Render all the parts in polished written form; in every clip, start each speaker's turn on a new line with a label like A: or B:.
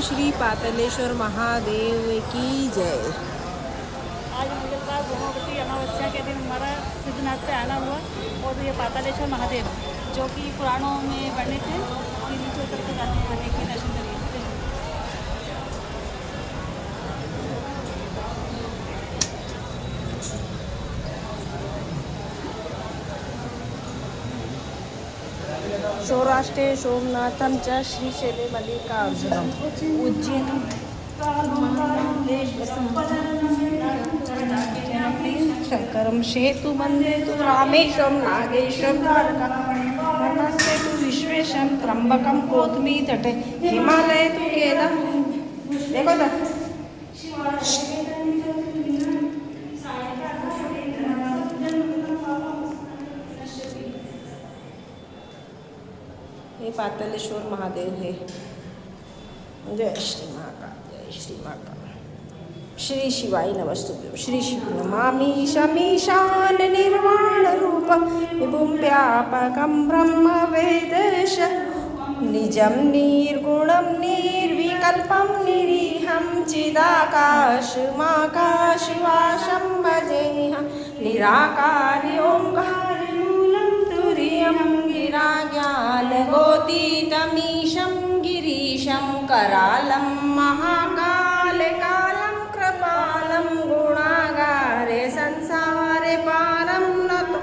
A: श्री पातालेश्वर महादेव की जय।
B: आज मंगलवार भौमावती अमावस्या के दिन हमारा सिद्धनाथ पे आना हुआ और ये पातालेश्वर महादेव जो कि पुराणों में वर्णित है कि नीचे उतर के जाते हैं, देखिए दर्शन करिए।
A: सौराष्ट्रे सोमनाथं च श्रीशैले मल्लिकार्जुनम् उज्जैनं शंकरं सेतुमन्दिरं रामेश्वरं नागेश्वरं द्वारकां मनस्ते तु विश्वेशं त्र्यंबकं गौतमी तटे हिमालय तु केदार। देखो तो हे पातालेश्वर महादेव है। जय श्री महाकाल, जय श्री महाकाल। श्री शिवाय नमस्तुभ्यं। श्री शिव नमामि शमीशान निर्वाण रूपं विभुं व्यापकं ब्रह्म वेदश निजं निर्गुणं निर्विकल्पं निरीहं चिदाकाशमाकाशवासं भजेऽहं निराकारि ओङ्कारमूलं तुर्यं गिराज्ञानगोतीतमीशं गिरीशं करालं महाकालकालं कृपालं गुणागारे संसारे पारं नतो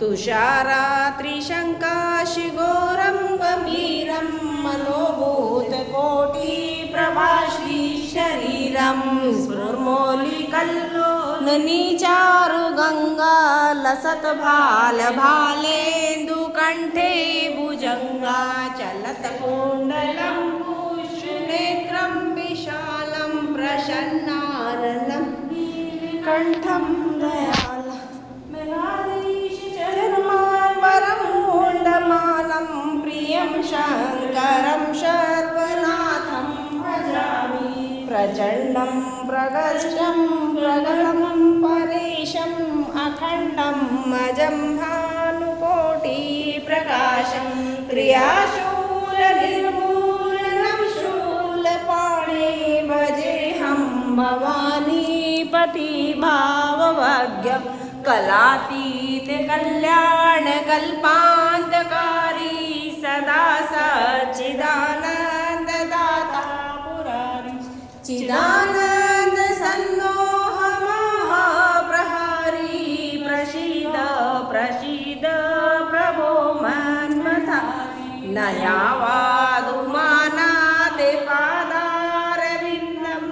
A: तुषारात्रिशङ्काशिघोरं गंभीरं मनोभूतकोटिप्रभाश्री शरीरं स्फुर्मौलिकल्लोलनीचारुगङ्गा लसत्भालभालेन्दुकण्ठे भुजङ्गा चलत्कुण्डलं पुष्यनेत्रं विशालं प्रसन्नाननं कण्ठं दयालं चर्माम्बरं मुण्डमालं प्रियं शङ्करं सर्वनाथं भजामि प्रचण्डं प्रगष्टं प्रगलं परेशम् अखण्डं अजं भानुकोटिप्रकाशं क्रियाशूलनिर्मूलनं शूलपाणे भजेऽहं भवानीपति भावभाग्यं कलातीत कल्याणकल्पान्तकारी सदा सच्चिदानन्ददाता पुरारी चिदानन्द सन्नोहमहाप्रहारी प्रसीद प्रसीद प्रभो मन्मथा न यावादुमानाते पादारविन्दं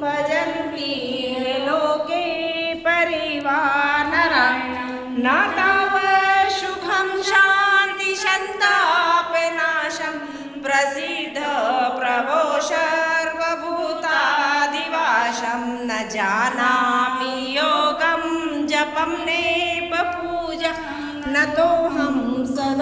A: भजन्ति हे लोके परिवानरायण न ताव सुखं शान्ति सन्तापनाशं प्रसीद प्रभो सर्वभूतादिवासं न जानामि योगं जपं नेप पूजा नतोऽहं सदा